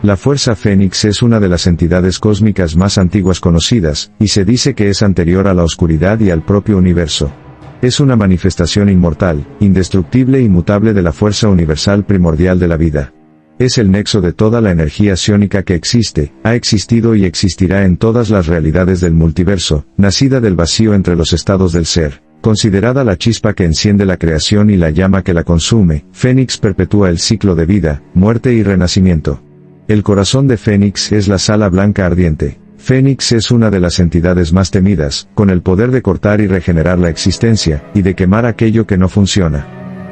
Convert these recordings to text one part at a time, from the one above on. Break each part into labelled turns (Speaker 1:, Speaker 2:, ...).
Speaker 1: La Fuerza Fénix es una de las entidades cósmicas más antiguas conocidas, y se dice que es anterior a la oscuridad y al propio universo. Es una manifestación inmortal, indestructible y mutable de la fuerza universal primordial de la vida. Es el nexo de toda la energía psiónica que existe, ha existido y existirá en todas las realidades del multiverso, nacida del vacío entre los estados del ser. Considerada la chispa que enciende la creación y la llama que la consume, Fénix perpetúa el ciclo de vida, muerte y renacimiento. El corazón de Fénix es la sala blanca ardiente. Fénix es una de las entidades más temidas, con el poder de cortar y regenerar la existencia, y de quemar aquello que no funciona.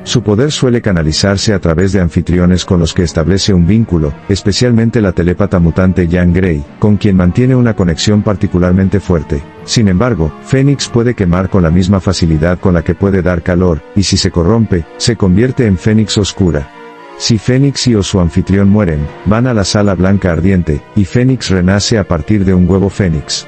Speaker 1: Su poder suele canalizarse a través de anfitriones con los que establece un vínculo, especialmente la telépata mutante Jean Grey, con quien mantiene una conexión particularmente fuerte. Sin embargo, Fénix puede quemar con la misma facilidad con la que puede dar calor, y si se corrompe, se convierte en Fénix oscura. Si Fénix y o su anfitrión mueren, van a la sala blanca ardiente, y Fénix renace a partir de un huevo Fénix.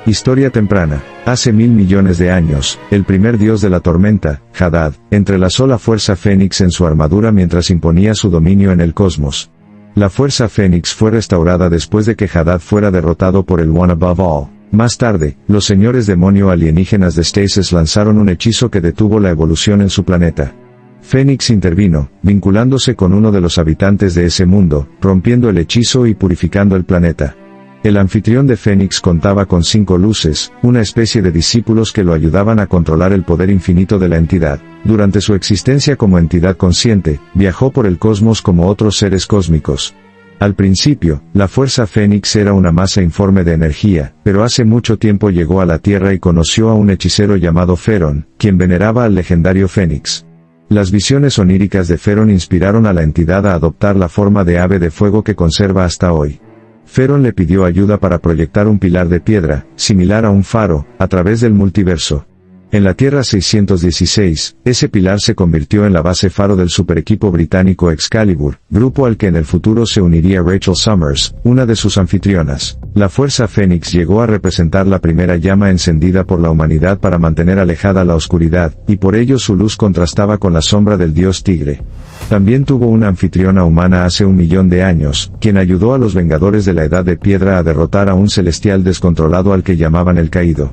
Speaker 1: Historia temprana. Hace 1000 millones de años, el primer dios de la tormenta, Hadad, entrelazó la fuerza Fénix en su armadura mientras imponía su dominio en el cosmos. La fuerza Fénix fue restaurada después de que Hadad fuera derrotado por el One Above All. Más tarde, los señores demonio alienígenas de Stasis lanzaron un hechizo que detuvo la evolución en su planeta. Fénix intervino, vinculándose con uno de los habitantes de ese mundo, rompiendo el hechizo y purificando el planeta. El anfitrión de Fénix contaba con 5 luces, una especie de discípulos que lo ayudaban a controlar el poder infinito de la entidad. Durante su existencia como entidad consciente, viajó por el cosmos como otros seres cósmicos. Al principio, la Fuerza Fénix era una masa informe de energía, pero hace mucho tiempo llegó a la Tierra y conoció a un hechicero llamado Feron, quien veneraba al legendario Fénix. Las visiones oníricas de Feron inspiraron a la entidad a adoptar la forma de ave de fuego que conserva hasta hoy. Feron le pidió ayuda para proyectar un pilar de piedra, similar a un faro, a través del multiverso. En la Tierra 616, ese pilar se convirtió en la base faro del superequipo británico Excalibur, grupo al que en el futuro se uniría Rachel Summers, una de sus anfitrionas. La Fuerza Fénix llegó a representar la primera llama encendida por la humanidad para mantener alejada la oscuridad, y por ello su luz contrastaba con la sombra del dios tigre. También tuvo una anfitriona humana hace 1 millón de años, quien ayudó a los Vengadores de la Edad de Piedra a derrotar a un celestial descontrolado al que llamaban el Caído.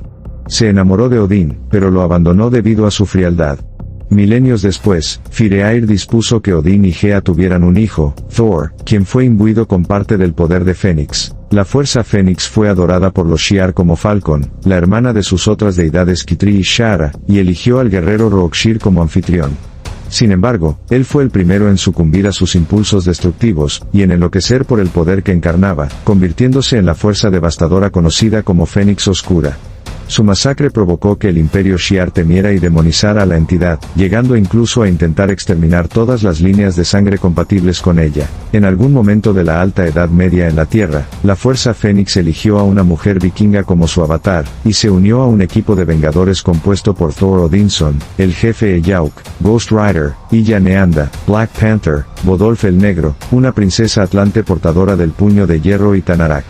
Speaker 1: Se enamoró de Odín, pero lo abandonó debido a su frialdad. Milenios después, Fireair dispuso que Odín y Gea tuvieran un hijo, Thor, quien fue imbuido con parte del poder de Fénix. La Fuerza Fénix fue adorada por los Shi'ar como Falcon, la hermana de sus otras deidades Kitri y Shara, y eligió al guerrero Rookshir como anfitrión. Sin embargo, él fue el primero en sucumbir a sus impulsos destructivos, y en enloquecer por el poder que encarnaba, convirtiéndose en la fuerza devastadora conocida como Fénix Oscura. Su masacre provocó que el Imperio Shi'ar temiera y demonizara a la entidad, llegando incluso a intentar exterminar todas las líneas de sangre compatibles con ella. En algún momento de la Alta Edad Media en la Tierra, la Fuerza Fénix eligió a una mujer vikinga como su avatar, y se unió a un equipo de vengadores compuesto por Thor Odinson, el jefe Eyauk, Ghost Rider, Illa Neanda, Black Panther, Bodolf el Negro, una princesa atlante portadora del puño de hierro y Tanarak.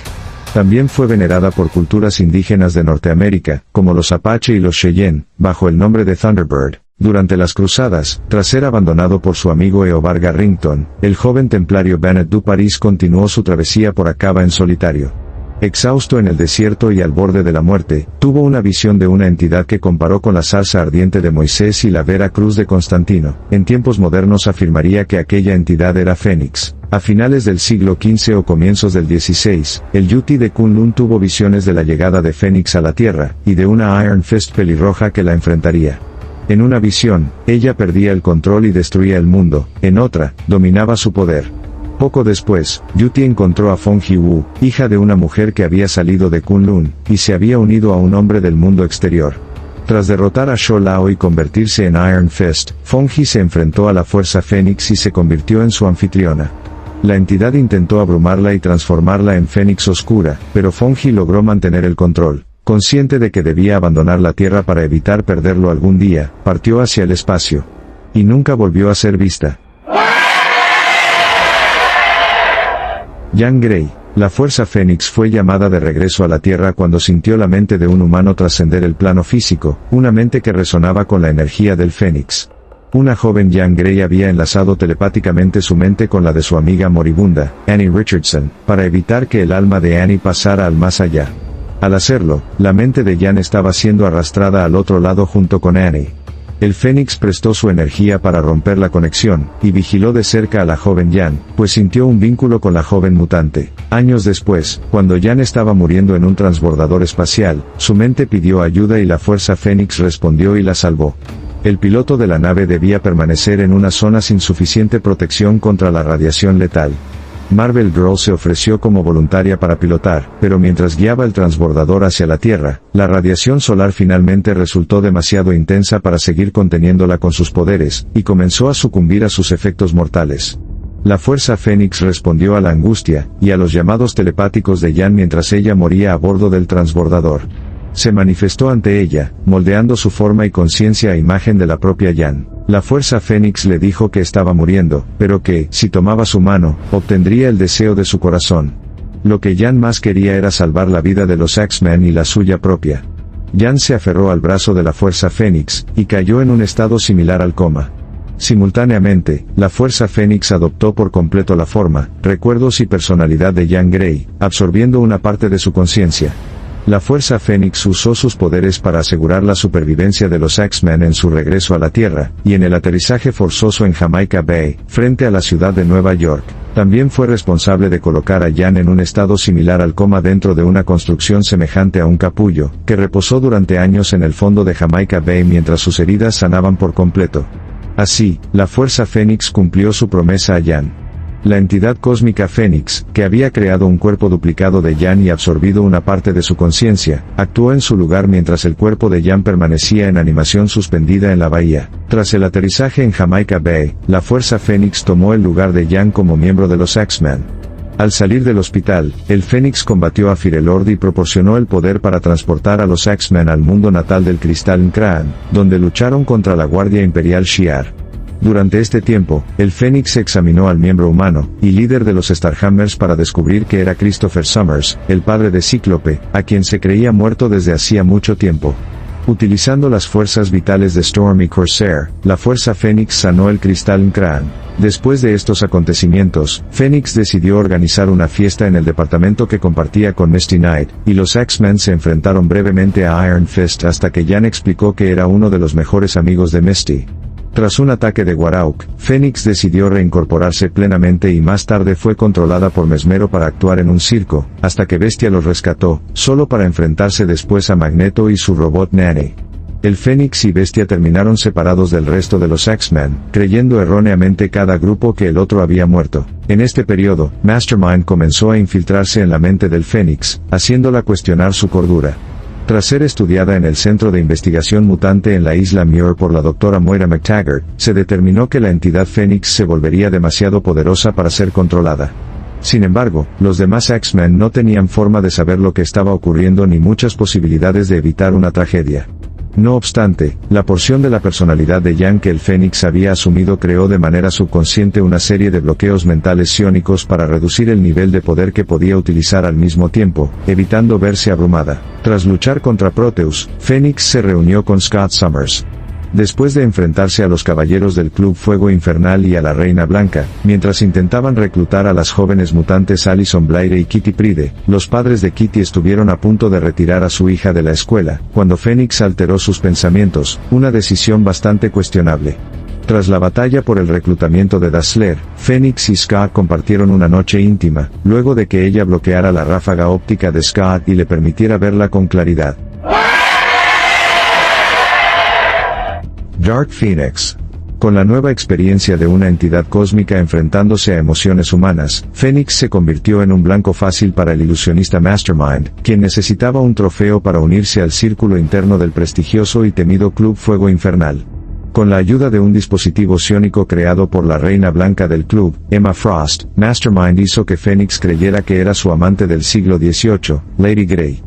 Speaker 1: También fue venerada por culturas indígenas de Norteamérica, como los Apache y los Cheyenne, bajo el nombre de Thunderbird. Durante las cruzadas, tras ser abandonado por su amigo Eobar Garrington, el joven templario Bennett du Paris continuó su travesía por Akaba en solitario. Exhausto en el desierto y al borde de la muerte, tuvo una visión de una entidad que comparó con la zarza ardiente de Moisés y la vera cruz de Constantino. En tiempos modernos afirmaría que aquella entidad era Fénix. A finales del siglo XV o comienzos del XVI, el Yuti de Kunlun tuvo visiones de la llegada de Fénix a la Tierra, y de una Iron Fist pelirroja que la enfrentaría. En una visión, ella perdía el control y destruía el mundo, en otra, dominaba su poder. Poco después, Yuti encontró a Fong Ji-woo, hija de una mujer que había salido de Kunlun, y se había unido a un hombre del mundo exterior. Tras derrotar a Sho Lao y convertirse en Iron Fist, Fong Ji se enfrentó a la Fuerza Fénix y se convirtió en su anfitriona. La entidad intentó abrumarla y transformarla en Fénix Oscura, pero Fong Ji logró mantener el control. Consciente de que debía abandonar la Tierra para evitar perderlo algún día, partió hacia el espacio. Y nunca volvió a ser vista. Jean Grey. La Fuerza Fénix fue llamada de regreso a la Tierra cuando sintió la mente de un humano trascender el plano físico, una mente que resonaba con la energía del Fénix. Una joven Jean Grey había enlazado telepáticamente su mente con la de su amiga moribunda, Annie Richardson, para evitar que el alma de Annie pasara al más allá. Al hacerlo, la mente de Jean estaba siendo arrastrada al otro lado junto con Annie. El Fénix prestó su energía para romper la conexión, y vigiló de cerca a la joven Jean, pues sintió un vínculo con la joven mutante. Años después, cuando Jean estaba muriendo en un transbordador espacial, su mente pidió ayuda y la Fuerza Fénix respondió y la salvó. El piloto de la nave debía permanecer en una zona sin suficiente protección contra la radiación letal. Marvel Girl se ofreció como voluntaria para pilotar, pero mientras guiaba el transbordador hacia la Tierra, la radiación solar finalmente resultó demasiado intensa para seguir conteniéndola con sus poderes, y comenzó a sucumbir a sus efectos mortales. La Fuerza Fénix respondió a la angustia, y a los llamados telepáticos de Jean mientras ella moría a bordo del transbordador. Se manifestó ante ella, moldeando su forma y conciencia a imagen de la propia Jean. La Fuerza Fénix le dijo que estaba muriendo, pero que, si tomaba su mano, obtendría el deseo de su corazón. Lo que Jean más quería era salvar la vida de los X-Men y la suya propia. Jean se aferró al brazo de la Fuerza Fénix, y cayó en un estado similar al coma. Simultáneamente, la Fuerza Fénix adoptó por completo la forma, recuerdos y personalidad de Jean Grey, absorbiendo una parte de su conciencia. La Fuerza Fénix usó sus poderes para asegurar la supervivencia de los X-Men en su regreso a la Tierra, y en el aterrizaje forzoso en Jamaica Bay, frente a la ciudad de Nueva York. También fue responsable de colocar a Jean en un estado similar al coma dentro de una construcción semejante a un capullo, que reposó durante años en el fondo de Jamaica Bay mientras sus heridas sanaban por completo. Así, la Fuerza Fénix cumplió su promesa a Jean. La entidad cósmica Fénix, que había creado un cuerpo duplicado de Jean y absorbido una parte de su conciencia, actuó en su lugar mientras el cuerpo de Jean permanecía en animación suspendida en la bahía. Tras el aterrizaje en Jamaica Bay, la Fuerza Fénix tomó el lugar de Jean como miembro de los X-Men. Al salir del hospital, el Fénix combatió a Firelord y proporcionó el poder para transportar a los X-Men al mundo natal del Cristal Kraan, donde lucharon contra la Guardia Imperial Shi'ar. Durante este tiempo, el Fénix examinó al miembro humano, y líder de los Starjammers para descubrir que era Christopher Summers, el padre de Cíclope, a quien se creía muerto desde hacía mucho tiempo. Utilizando las fuerzas vitales de Storm y Corsair, la Fuerza Fénix sanó el Cristal Kraan. Después de estos acontecimientos, Fénix decidió organizar una fiesta en el departamento que compartía con Misty Knight, y los X-Men se enfrentaron brevemente a Iron Fist hasta que Jean explicó que era uno de los mejores amigos de Misty. Tras un ataque de Gwarauk, Fénix decidió reincorporarse plenamente y más tarde fue controlada por Mesmero para actuar en un circo, hasta que Bestia los rescató, solo para enfrentarse después a Magneto y su robot Nanny. El Fénix y Bestia terminaron separados del resto de los X-Men, creyendo erróneamente cada grupo que el otro había muerto. En este periodo, Mastermind comenzó a infiltrarse en la mente del Fénix, haciéndola cuestionar su cordura. Tras ser estudiada en el Centro de Investigación Mutante en la isla Muir por la doctora Moira McTaggart, se determinó que la entidad Fénix se volvería demasiado poderosa para ser controlada. Sin embargo, los demás X-Men no tenían forma de saber lo que estaba ocurriendo ni muchas posibilidades de evitar una tragedia. No obstante, la porción de la personalidad de Jean que el Fénix había asumido creó de manera subconsciente una serie de bloqueos mentales psiónicos para reducir el nivel de poder que podía utilizar al mismo tiempo, evitando verse abrumada. Tras luchar contra Proteus, Fénix se reunió con Scott Summers. Después de enfrentarse a los caballeros del Club Fuego Infernal y a la Reina Blanca, mientras intentaban reclutar a las jóvenes mutantes Alison Blaire y Kitty Pryde, los padres de Kitty estuvieron a punto de retirar a su hija de la escuela, cuando Fénix alteró sus pensamientos, una decisión bastante cuestionable. Tras la batalla por el reclutamiento de Dazzler, Fénix y Scott compartieron una noche íntima, luego de que ella bloqueara la ráfaga óptica de Scott y le permitiera verla con claridad. Dark Phoenix. Con la nueva experiencia de una entidad cósmica enfrentándose a emociones humanas, Fénix se convirtió en un blanco fácil para el ilusionista Mastermind, quien necesitaba un trofeo para unirse al círculo interno del prestigioso y temido Club Fuego Infernal. Con la ayuda de un dispositivo psiónico creado por la Reina Blanca del club, Emma Frost, Mastermind hizo que Fénix creyera que era su amante del siglo XVIII, Lady Grey.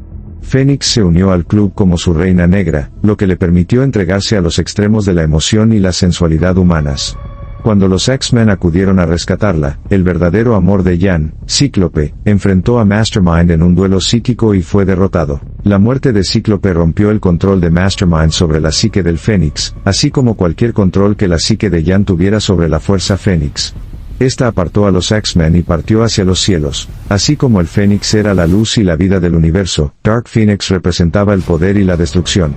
Speaker 1: Fénix se unió al club como su reina negra, lo que le permitió entregarse a los extremos de la emoción y la sensualidad humanas. Cuando los X-Men acudieron a rescatarla, el verdadero amor de Jan, Cíclope, enfrentó a Mastermind en un duelo psíquico y fue derrotado. La muerte de Cíclope rompió el control de Mastermind sobre la psique del Fénix, así como cualquier control que la psique de Jan tuviera sobre la Fuerza Fénix. Esta apartó a los X-Men y partió hacia los cielos. Así como el Fénix era la luz y la vida del universo, Dark Phoenix representaba el poder y la destrucción.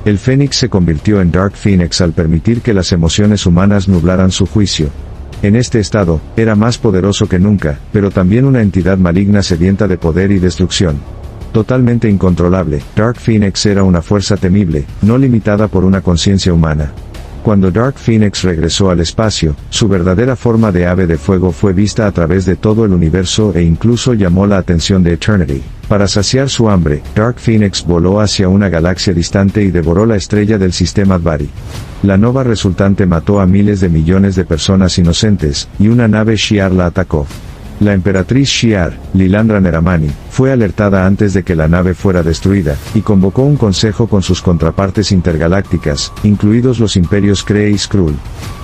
Speaker 1: El Fénix se convirtió en Dark Phoenix al permitir que las emociones humanas nublaran su juicio. En este estado, era más poderoso que nunca, pero también una entidad maligna sedienta de poder y destrucción. Totalmente incontrolable, Dark Phoenix era una fuerza temible, no limitada por una conciencia humana. Cuando Dark Phoenix regresó al espacio, su verdadera forma de ave de fuego fue vista a través de todo el universo e incluso llamó la atención de Eternity. Para saciar su hambre, Dark Phoenix voló hacia una galaxia distante y devoró la estrella del sistema Advari. La nova resultante mató a miles de millones de personas inocentes, y una nave Shi'ar la atacó. La emperatriz Shi'ar, Lilandra Neramani, fue alertada antes de que la nave fuera destruida, y convocó un consejo con sus contrapartes intergalácticas, incluidos los imperios Kree y Skrull.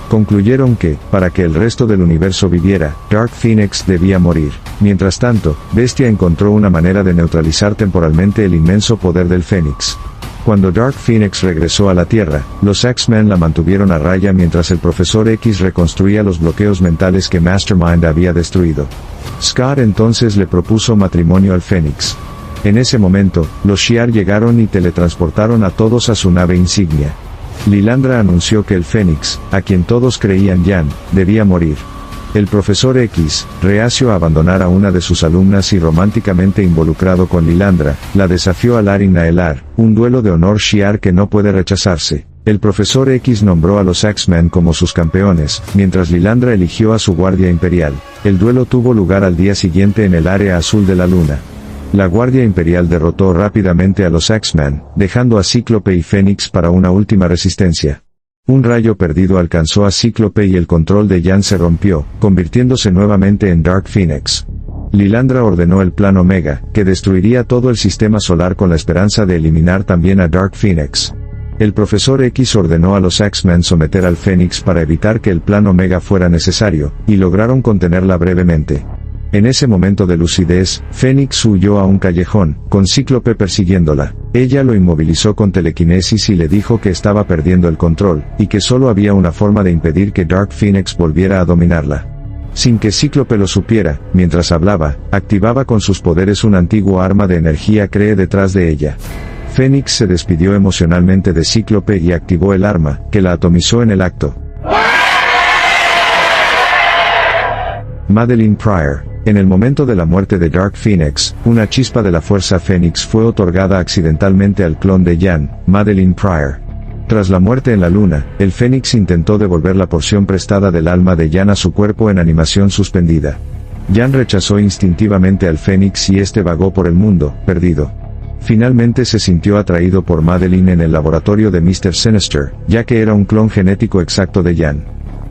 Speaker 1: Concluyeron que, para que el resto del universo viviera, Dark Phoenix debía morir. Mientras tanto, Bestia encontró una manera de neutralizar temporalmente el inmenso poder del Fénix. Cuando Dark Phoenix regresó a la Tierra, los X-Men la mantuvieron a raya mientras el Profesor X reconstruía los bloqueos mentales que Mastermind había destruido. Scott entonces le propuso matrimonio al Fénix. En ese momento, los Shi'ar llegaron y teletransportaron a todos a su nave insignia. Lilandra anunció que el Fénix, a quien todos creían Jan, debía morir. El Profesor X, reacio a abandonar a una de sus alumnas y románticamente involucrado con Lilandra, la desafió a Larin Naelar, un duelo de honor Shi'ar que no puede rechazarse. El Profesor X nombró a los X-Men como sus campeones, mientras Lilandra eligió a su guardia imperial. El duelo tuvo lugar al día siguiente en el área azul de la luna. La Guardia Imperial derrotó rápidamente a los X-Men, dejando a Cíclope y Fénix para una última resistencia. Un rayo perdido alcanzó a Cíclope y el control de Jan se rompió, convirtiéndose nuevamente en Dark Phoenix. Lilandra ordenó el Plan Omega, que destruiría todo el sistema solar con la esperanza de eliminar también a Dark Phoenix. El Profesor X ordenó a los X-Men someter al Fénix para evitar que el Plan Omega fuera necesario, y lograron contenerla brevemente. En ese momento de lucidez, Fénix huyó a un callejón, con Cíclope persiguiéndola. Ella lo inmovilizó con telequinesis y le dijo que estaba perdiendo el control, y que solo había una forma de impedir que Dark Phoenix volviera a dominarla. Sin que Cíclope lo supiera, mientras hablaba, activaba con sus poderes un antiguo arma de energía Kree detrás de ella. Fénix se despidió emocionalmente de Cíclope y activó el arma, que la atomizó en el acto. Madelyne Pryor. En el momento de la muerte de Dark Phoenix, una chispa de la Fuerza Fénix fue otorgada accidentalmente al clon de Jan, Madelyne Pryor. Tras la muerte en la luna, el Fénix intentó devolver la porción prestada del alma de Jan a su cuerpo en animación suspendida. Jan rechazó instintivamente al Fénix y este vagó por el mundo, perdido. Finalmente se sintió atraído por Madelyne en el laboratorio de Mr. Sinister, ya que era un clon genético exacto de Jan.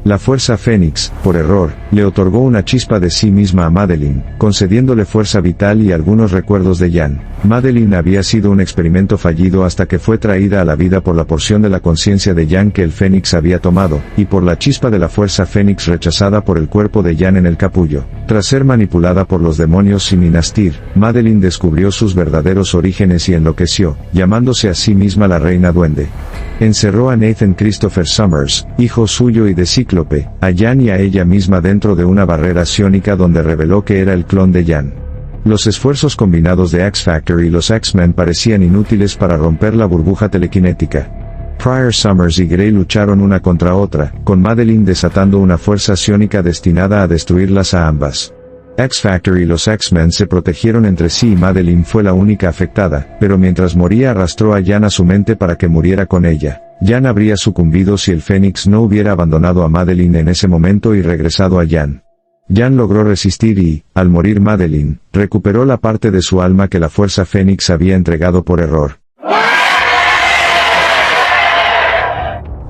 Speaker 1: La Fuerza Fénix, por error, le otorgó una chispa de sí misma a Madelyne, concediéndole fuerza vital y algunos recuerdos de Jan. Madelyne había sido un experimento fallido hasta que fue traída a la vida por la porción de la conciencia de Jan que el Fénix había tomado, y por la chispa de la Fuerza Fénix rechazada por el cuerpo de Jan en el capullo. Tras ser manipulada por los demonios y Minastir, Madelyne descubrió sus verdaderos orígenes y enloqueció, llamándose a sí misma la Reina Duende. Encerró a Nathan Christopher Summers, hijo suyo y de Cíclope, a Jan y a ella misma dentro de una barrera psiónica donde reveló que era el clon de Jan. Los esfuerzos combinados de X-Factor y los X-Men parecían inútiles para romper la burbuja telequinética. Pryor, Summers y Grey lucharon una contra otra, con Madelyne desatando una fuerza psiónica destinada a destruirlas a ambas. X-Factor y los X-Men se protegieron entre sí y Madelyne fue la única afectada, pero mientras moría arrastró a Jan a su mente para que muriera con ella. Jan habría sucumbido si el Fénix no hubiera abandonado a Madelyne en ese momento y regresado a Jan. Jan logró resistir y, al morir Madelyne, recuperó la parte de su alma que la Fuerza Fénix había entregado por error.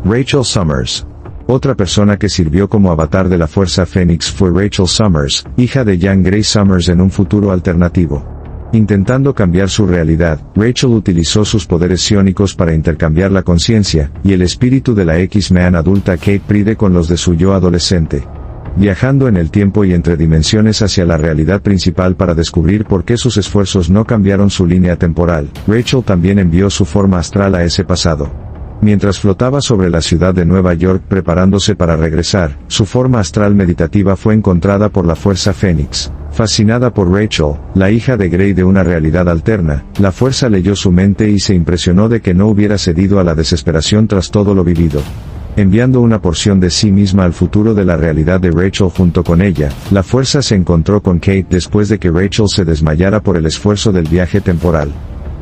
Speaker 1: Rachel Summers. Otra persona que sirvió como avatar de la Fuerza Fénix fue Rachel Summers, hija de Jean Grey Summers en un futuro alternativo. Intentando cambiar su realidad, Rachel utilizó sus poderes psiónicos para intercambiar la conciencia y el espíritu de la X-Men adulta Kate Pryde con los de su yo adolescente. Viajando en el tiempo y entre dimensiones hacia la realidad principal para descubrir por qué sus esfuerzos no cambiaron su línea temporal, Rachel también envió su forma astral a ese pasado. Mientras flotaba sobre la ciudad de Nueva York preparándose para regresar, su forma astral meditativa fue encontrada por la Fuerza Fénix. Fascinada por Rachel, la hija de Grey de una realidad alterna, la Fuerza leyó su mente y se impresionó de que no hubiera cedido a la desesperación tras todo lo vivido. Enviando una porción de sí misma al futuro de la realidad de Rachel junto con ella, la Fuerza se encontró con Kate después de que Rachel se desmayara por el esfuerzo del viaje temporal.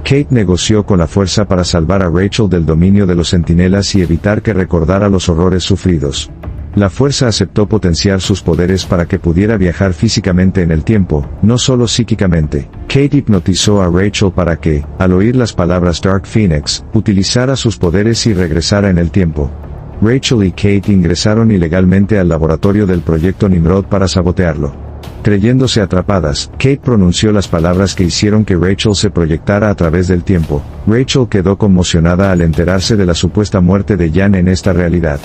Speaker 1: Kate negoció con la Fuerza para salvar a Rachel del dominio de los Centinelas y evitar que recordara los horrores sufridos. La Fuerza aceptó potenciar sus poderes para que pudiera viajar físicamente en el tiempo, no solo psíquicamente. Kate hipnotizó a Rachel para que, al oír las palabras Dark Phoenix, utilizara sus poderes y regresara en el tiempo. Rachel y Kate ingresaron ilegalmente al laboratorio del proyecto Nimrod para sabotearlo. Creyéndose atrapadas, Kate pronunció las palabras que hicieron que Rachel se proyectara a través del tiempo. Rachel quedó conmocionada al enterarse de la supuesta muerte de Jan en esta realidad.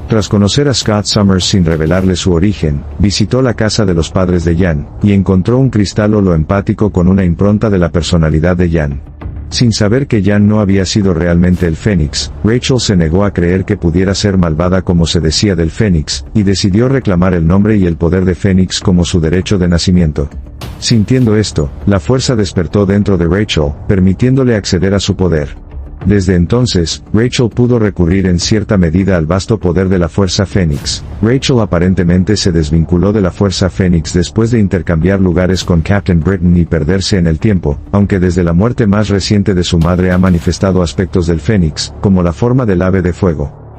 Speaker 1: Tras conocer a Scott Summers sin revelarle su origen, visitó la casa de los padres de Jan, y encontró un cristal holoempático con una impronta de la personalidad de Jan. Sin saber que Jan no había sido realmente el Fénix, Rachel se negó a creer que pudiera ser malvada como se decía del Fénix, y decidió reclamar el nombre y el poder de Fénix como su derecho de nacimiento. Sintiendo esto, la Fuerza despertó dentro de Rachel, permitiéndole acceder a su poder. Desde entonces, Rachel pudo recurrir en cierta medida al vasto poder de la Fuerza Fénix. Rachel aparentemente se desvinculó de la Fuerza Fénix después de intercambiar lugares con Captain Britain y perderse en el tiempo, aunque desde la muerte más reciente de su madre ha manifestado aspectos del Fénix, como la forma del ave de fuego.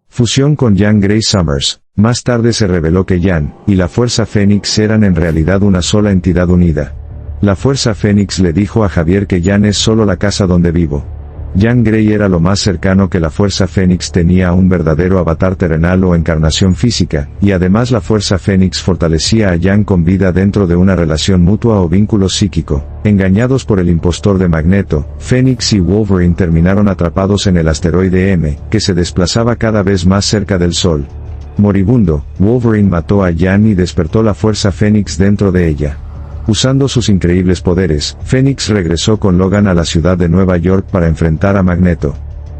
Speaker 1: Fusión con Jan Grey Summers. Más tarde se reveló que Jan y la Fuerza Fénix eran en realidad una sola entidad unida. La Fuerza Fénix le dijo a Javier que Jan es solo la casa donde vivo. Jan Grey era lo más cercano que la Fuerza Fénix tenía a un verdadero avatar terrenal o encarnación física, y además la Fuerza Fénix fortalecía a Jan con vida dentro de una relación mutua o vínculo psíquico. Engañados por el impostor de Magneto, Fénix y Wolverine terminaron atrapados en el asteroide M, que se desplazaba cada vez más cerca del Sol. Moribundo, Wolverine mató a Jan y despertó la Fuerza Fénix dentro de ella. Usando sus increíbles poderes, Fénix regresó con Logan a la ciudad de Nueva York para enfrentar a Magneto.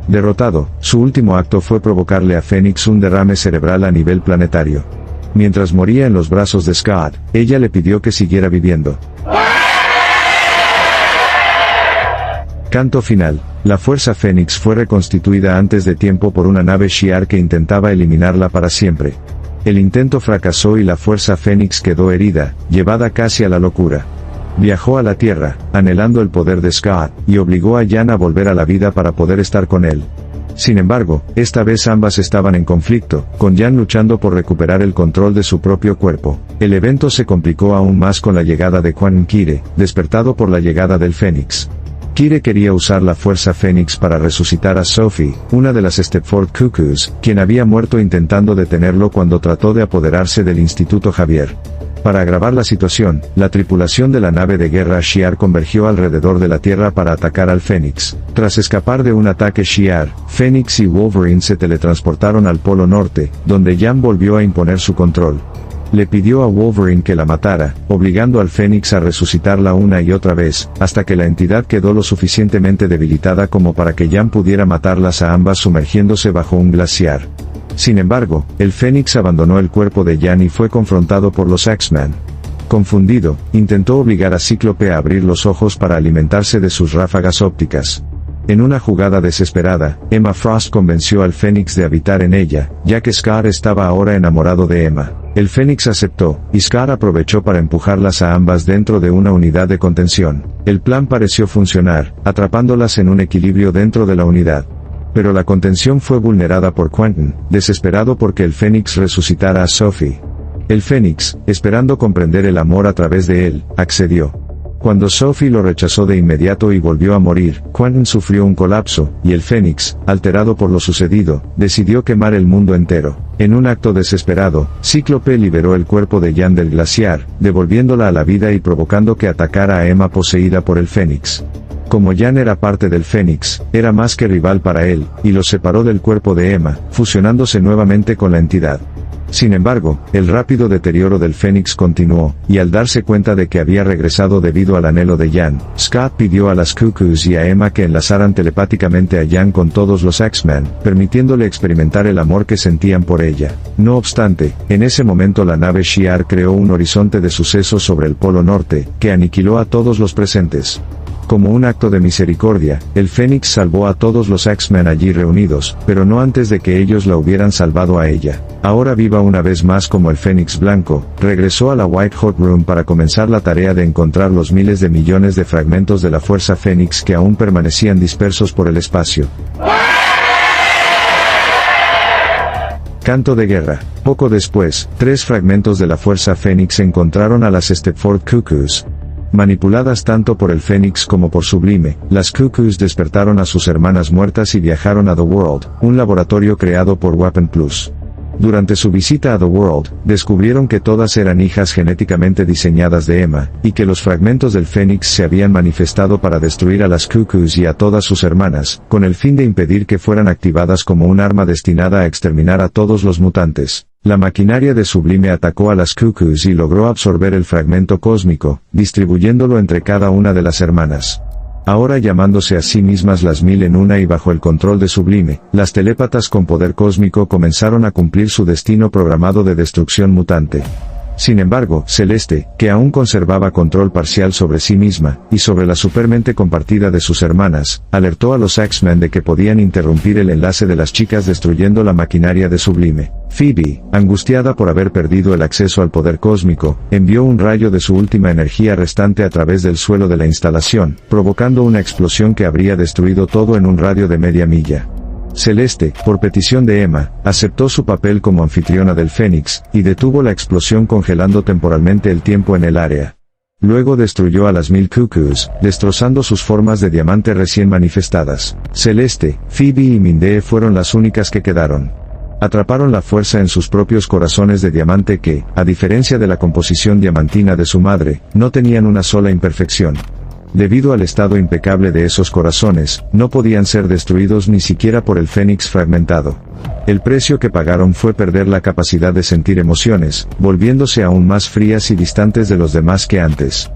Speaker 1: Derrotado, su último acto fue provocarle a Fénix un derrame cerebral a nivel planetario. Mientras moría en los brazos de Scott, ella le pidió que siguiera viviendo. Canto final. La Fuerza Fénix fue reconstituida antes de tiempo por una nave Shi'ar que intentaba eliminarla para siempre. El intento fracasó y la Fuerza Fénix quedó herida, llevada casi a la locura. Viajó a la Tierra, anhelando el poder de Scott, y obligó a Jan a volver a la vida para poder estar con él. Sin embargo, esta vez ambas estaban en conflicto, con Jan luchando por recuperar el control de su propio cuerpo. El evento se complicó aún más con la llegada de Quentin Quire, despertado por la llegada del Fénix. Quire quería usar la Fuerza Fénix para resucitar a Sophie, una de las Stepford Cuckoos, quien había muerto intentando detenerlo cuando trató de apoderarse del Instituto Javier. Para agravar la situación, la tripulación de la nave de guerra Shi'ar convergió alrededor de la Tierra para atacar al Fénix. Tras escapar de un ataque Shi'ar, Fénix y Wolverine se teletransportaron al Polo Norte, donde Jan volvió a imponer su control. Le pidió a Wolverine que la matara, obligando al Fénix a resucitarla una y otra vez, hasta que la entidad quedó lo suficientemente debilitada como para que Jan pudiera matarlas a ambas sumergiéndose bajo un glaciar. Sin embargo, el Fénix abandonó el cuerpo de Jan y fue confrontado por los X-Men. Confundido, intentó obligar a Cíclope a abrir los ojos para alimentarse de sus ráfagas ópticas. En una jugada desesperada, Emma Frost convenció al Fénix de habitar en ella, ya que Scar estaba ahora enamorado de Emma. El Fénix aceptó, y Scar aprovechó para empujarlas a ambas dentro de una unidad de contención. El plan pareció funcionar, atrapándolas en un equilibrio dentro de la unidad. Pero la contención fue vulnerada por Quentin, desesperado porque el Fénix resucitara a Sophie. El Fénix, esperando comprender el amor a través de él, accedió. Cuando Sophie lo rechazó de inmediato y volvió a morir, Quentin sufrió un colapso, y el Fénix, alterado por lo sucedido, decidió quemar el mundo entero. En un acto desesperado, Cíclope liberó el cuerpo de Jan del glaciar, devolviéndola a la vida y provocando que atacara a Emma poseída por el Fénix. Como Jan era parte del Fénix, era más que rival para él, y lo separó del cuerpo de Emma, fusionándose nuevamente con la entidad. Sin embargo, el rápido deterioro del Fénix continuó, y al darse cuenta de que había regresado debido al anhelo de Jan, Scott pidió a las Cuckoos y a Emma que enlazaran telepáticamente a Jan con todos los X-Men, permitiéndole experimentar el amor que sentían por ella. No obstante, en ese momento la nave Shi'ar creó un horizonte de sucesos sobre el Polo Norte, que aniquiló a todos los presentes. Como un acto de misericordia, el Fénix salvó a todos los X-Men allí reunidos, pero no antes de que ellos la hubieran salvado a ella. Ahora viva una vez más como el Fénix Blanco, regresó a la White Hot Room para comenzar la tarea de encontrar los miles de millones de fragmentos de la Fuerza Fénix que aún permanecían dispersos por el espacio. Canto de guerra. Poco después, 3 fragmentos de la Fuerza Fénix encontraron a las Stepford Cuckoos. Manipuladas tanto por el Fénix como por Sublime, las Cuckoos despertaron a sus hermanas muertas y viajaron a The World, un laboratorio creado por Weapon Plus. Durante su visita a The World, descubrieron que todas eran hijas genéticamente diseñadas de Emma, y que los fragmentos del Fénix se habían manifestado para destruir a las Cuckoos y a todas sus hermanas, con el fin de impedir que fueran activadas como un arma destinada a exterminar a todos los mutantes. La maquinaria de Sublime atacó a las Cuckoos y logró absorber el fragmento cósmico, distribuyéndolo entre cada una de las hermanas. Ahora llamándose a sí mismas las 1000 en una y bajo el control de Sublime, las telépatas con poder cósmico comenzaron a cumplir su destino programado de destrucción mutante. Sin embargo, Celeste, que aún conservaba control parcial sobre sí misma, y sobre la supermente compartida de sus hermanas, alertó a los X-Men de que podían interrumpir el enlace de las chicas destruyendo la maquinaria de Sublime. Phoebe, angustiada por haber perdido el acceso al poder cósmico, envió un rayo de su última energía restante a través del suelo de la instalación, provocando una explosión que habría destruido todo en un radio de media milla. Celeste, por petición de Emma, aceptó su papel como anfitriona del Fénix, y detuvo la explosión congelando temporalmente el tiempo en el área. Luego destruyó a las 1000 Cuckoos, destrozando sus formas de diamante recién manifestadas. Celeste, Phoebe y Minde fueron las únicas que quedaron. Atraparon la fuerza en sus propios corazones de diamante que, a diferencia de la composición diamantina de su madre, no tenían una sola imperfección. Debido al estado impecable de esos corazones, no podían ser destruidos ni siquiera por el Fénix fragmentado. El precio que pagaron fue perder la capacidad de sentir emociones, volviéndose aún más frías y distantes de los demás que antes.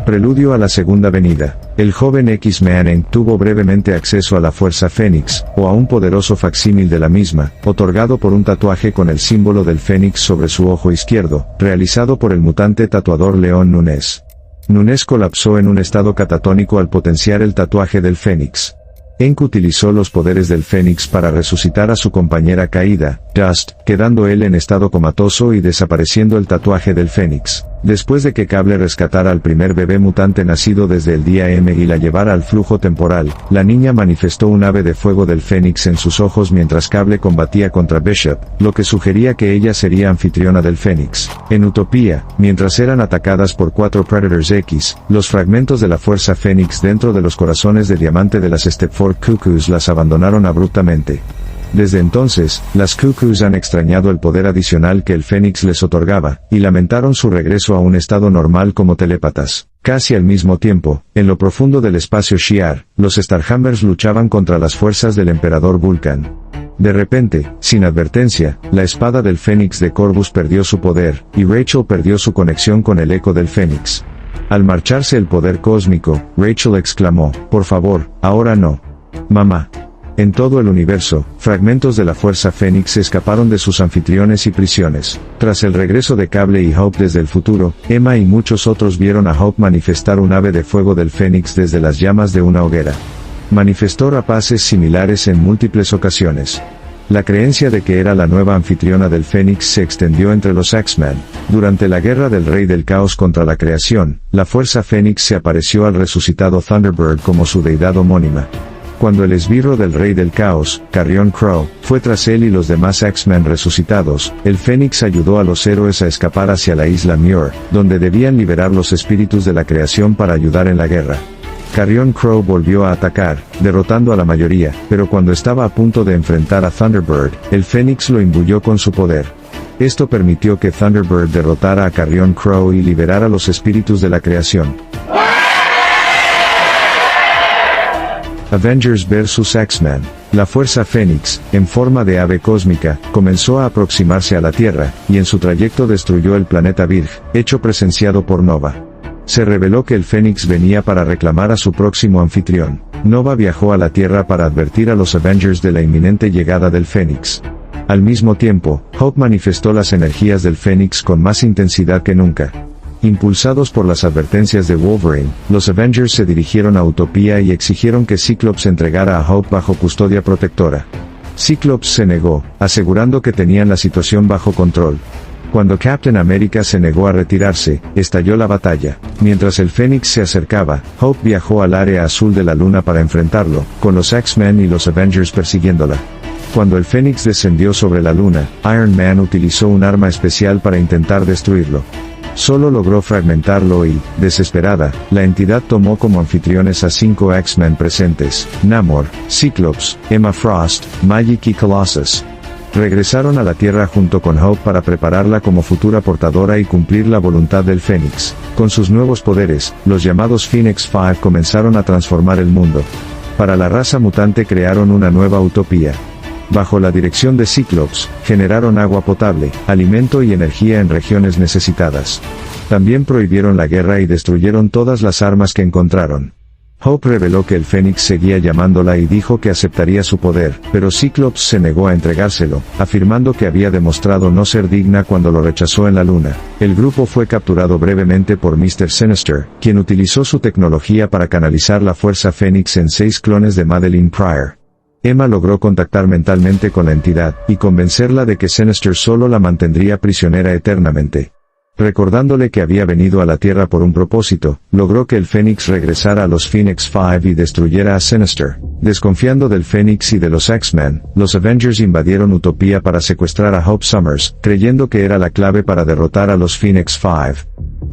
Speaker 1: Preludio a la segunda venida. El joven X-Men tuvo brevemente acceso a la Fuerza Fénix, o a un poderoso facsímil de la misma, otorgado por un tatuaje con el símbolo del Fénix sobre su ojo izquierdo, realizado por el mutante tatuador Leon Nunes. Nunes colapsó en un estado catatónico al potenciar el tatuaje del Fénix. Enk utilizó los poderes del Fénix para resucitar a su compañera caída, Dust, quedando él en estado comatoso y desapareciendo el tatuaje del Fénix. Después de que Cable rescatara al primer bebé mutante nacido desde el día M y la llevara al flujo temporal, la niña manifestó un ave de fuego del Fénix en sus ojos mientras Cable combatía contra Bishop, lo que sugería que ella sería anfitriona del Fénix. En Utopía, mientras eran atacadas por 4 Predators X, los fragmentos de la Fuerza Fénix dentro de los corazones de diamante de las Stepford Cuckoos las abandonaron abruptamente. Desde entonces, las Cuckoos han extrañado el poder adicional que el Fénix les otorgaba, y lamentaron su regreso a un estado normal como telépatas. Casi al mismo tiempo, en lo profundo del espacio Shi'ar, los Starjammers luchaban contra las fuerzas del Emperador Vulcan. De repente, sin advertencia, la espada del Fénix de Corvus perdió su poder, y Rachel perdió su conexión con el eco del Fénix. Al marcharse el poder cósmico, Rachel exclamó, «Por favor, ahora no. Mamá». En todo el universo, fragmentos de la Fuerza Fénix escaparon de sus anfitriones y prisiones. Tras el regreso de Cable y Hope desde el futuro, Emma y muchos otros vieron a Hope manifestar un ave de fuego del Fénix desde las llamas de una hoguera. Manifestó rapaces similares en múltiples ocasiones. La creencia de que era la nueva anfitriona del Fénix se extendió entre los X-Men. Durante la guerra del Rey del Caos contra la creación, la Fuerza Fénix se apareció al resucitado Thunderbird como su deidad homónima. Cuando el esbirro del Rey del Caos, Carrion Crow, fue tras él y los demás X-Men resucitados, el Fénix ayudó a los héroes a escapar hacia la isla Muir, donde debían liberar los espíritus de la creación para ayudar en la guerra. Carrion Crow volvió a atacar, derrotando a la mayoría, pero cuando estaba a punto de enfrentar a Thunderbird, el Fénix lo imbuyó con su poder. Esto permitió que Thunderbird derrotara a Carrion Crow y liberara los espíritus de la creación. Avengers vs. X-Men. La Fuerza Fénix, en forma de ave cósmica, comenzó a aproximarse a la Tierra, y en su trayecto destruyó el planeta Virg, hecho presenciado por Nova. Se reveló que el Fénix venía para reclamar a su próximo anfitrión. Nova viajó a la Tierra para advertir a los Avengers de la inminente llegada del Fénix. Al mismo tiempo, Hope manifestó las energías del Fénix con más intensidad que nunca. Impulsados por las advertencias de Wolverine, los Avengers se dirigieron a Utopía y exigieron que Cyclops entregara a Hope bajo custodia protectora. Cyclops se negó, asegurando que tenían la situación bajo control. Cuando Captain America se negó a retirarse, estalló la batalla. Mientras el Fénix se acercaba, Hope viajó al área azul de la luna para enfrentarlo, con los X-Men y los Avengers persiguiéndola. Cuando el Fénix descendió sobre la luna, Iron Man utilizó un arma especial para intentar destruirlo. Solo logró fragmentarlo y, desesperada, la entidad tomó como anfitriones a 5 X-Men presentes: Namor, Cyclops, Emma Frost, Magik y Colossus. Regresaron a la Tierra junto con Hope para prepararla como futura portadora y cumplir la voluntad del Fénix. Con sus nuevos poderes, los llamados Phoenix Five comenzaron a transformar el mundo. Para la raza mutante crearon una nueva utopía. Bajo la dirección de Cyclops, generaron agua potable, alimento y energía en regiones necesitadas. También prohibieron la guerra y destruyeron todas las armas que encontraron. Hope reveló que el Fénix seguía llamándola y dijo que aceptaría su poder, pero Cyclops se negó a entregárselo, afirmando que había demostrado no ser digna cuando lo rechazó en la luna. El grupo fue capturado brevemente por Mr. Sinister, quien utilizó su tecnología para canalizar la Fuerza Fénix en 6 clones de Madeline Pryor. Emma logró contactar mentalmente con la entidad, y convencerla de que Sinister solo la mantendría prisionera eternamente. Recordándole que había venido a la Tierra por un propósito, logró que el Fénix regresara a los Phoenix Five y destruyera a Sinister. Desconfiando del Fénix y de los X-Men, los Avengers invadieron Utopía para secuestrar a Hope Summers, creyendo que era la clave para derrotar a los Phoenix Five.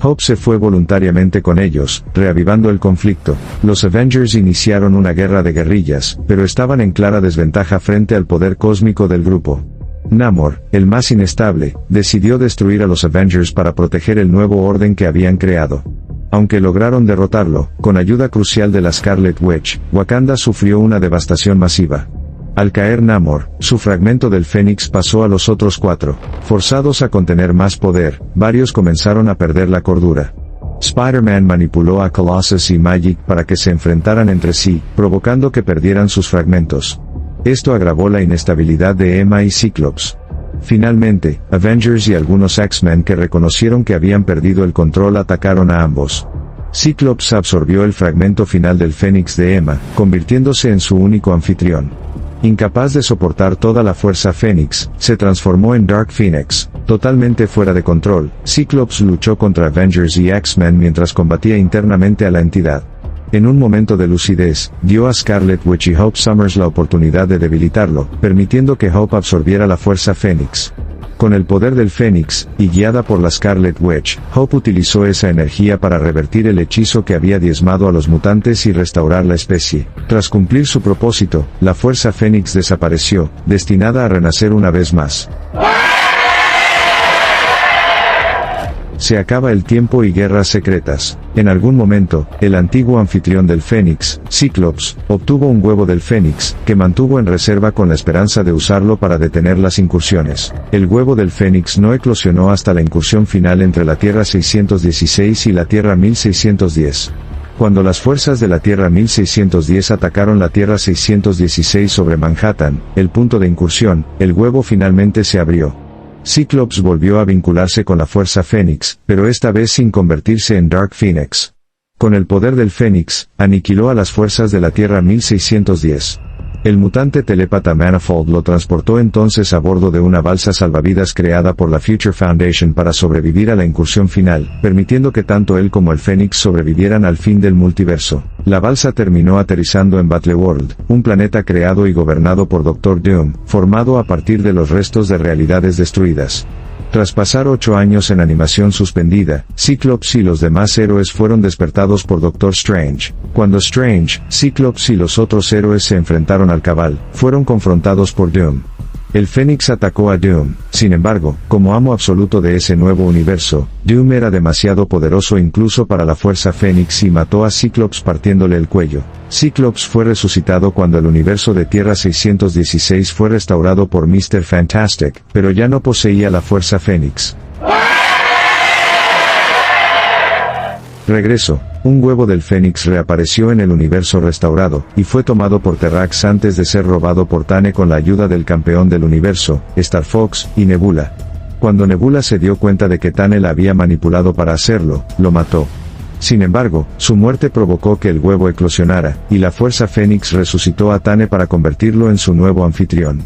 Speaker 1: Hope se fue voluntariamente con ellos, reavivando el conflicto. Los Avengers iniciaron una guerra de guerrillas, pero estaban en clara desventaja frente al poder cósmico del grupo. Namor, el más inestable, decidió destruir a los Avengers para proteger el nuevo orden que habían creado. Aunque lograron derrotarlo, con ayuda crucial de la Scarlet Witch, Wakanda sufrió una devastación masiva. Al caer Namor, su fragmento del Fénix pasó a los otros 4. Forzados a contener más poder, varios comenzaron a perder la cordura. Spider-Man manipuló a Colossus y Magik para que se enfrentaran entre sí, provocando que perdieran sus fragmentos. Esto agravó la inestabilidad de Emma y Cyclops. Finalmente, Avengers y algunos X-Men que reconocieron que habían perdido el control atacaron a ambos. Cyclops absorbió el fragmento final del Fénix de Emma, convirtiéndose en su único anfitrión. Incapaz de soportar toda la fuerza Fénix, se transformó en Dark Phoenix. Totalmente fuera de control, Cyclops luchó contra Avengers y X-Men mientras combatía internamente a la entidad. En un momento de lucidez, dio a Scarlet Witch y Hope Summers la oportunidad de debilitarlo, permitiendo que Hope absorbiera la fuerza Fénix. Con el poder del Fénix, y guiada por la Scarlet Witch, Hope utilizó esa energía para revertir el hechizo que había diezmado a los mutantes y restaurar la especie. Tras cumplir su propósito, la fuerza Fénix desapareció, destinada a renacer una vez más. Se acaba el tiempo y guerras secretas. En algún momento, el antiguo anfitrión del Fénix, Cyclops, obtuvo un huevo del Fénix, que mantuvo en reserva con la esperanza de usarlo para detener las incursiones. El huevo del Fénix no eclosionó hasta la incursión final entre la Tierra 616 y la Tierra 1610. Cuando las fuerzas de la Tierra 1610 atacaron la Tierra 616 sobre Manhattan, el punto de incursión, el huevo finalmente se abrió. Cyclops volvió a vincularse con la Fuerza Fénix, pero esta vez sin convertirse en Dark Phoenix. Con el poder del Fénix, aniquiló a las fuerzas de la Tierra 1610. El mutante telépata Manifold lo transportó entonces a bordo de una balsa salvavidas creada por la Future Foundation para sobrevivir a la incursión final, permitiendo que tanto él como el Fénix sobrevivieran al fin del multiverso. La balsa terminó aterrizando en Battleworld, un planeta creado y gobernado por Doctor Doom, formado a partir de los restos de realidades destruidas. Tras pasar 8 años en animación suspendida, Cyclops y los demás héroes fueron despertados por Doctor Strange. Cuando Strange, Cyclops y los otros héroes se enfrentaron al Cabal, fueron confrontados por Doom. El Fénix atacó a Doom. Sin embargo, como amo absoluto de ese nuevo universo, Doom era demasiado poderoso incluso para la Fuerza Fénix y mató a Cyclops partiéndole el cuello. Cyclops fue resucitado cuando el universo de Tierra 616 fue restaurado por Mr. Fantastic, pero ya no poseía la Fuerza Fénix. Regreso. Un huevo del Fénix reapareció en el universo restaurado, y fue tomado por Terrax antes de ser robado por Tane con la ayuda del campeón del universo, Star Fox, y Nebula. Cuando Nebula se dio cuenta de que Tane la había manipulado para hacerlo, lo mató. Sin embargo, su muerte provocó que el huevo eclosionara, y la Fuerza Fénix resucitó a Tane para convertirlo en su nuevo anfitrión.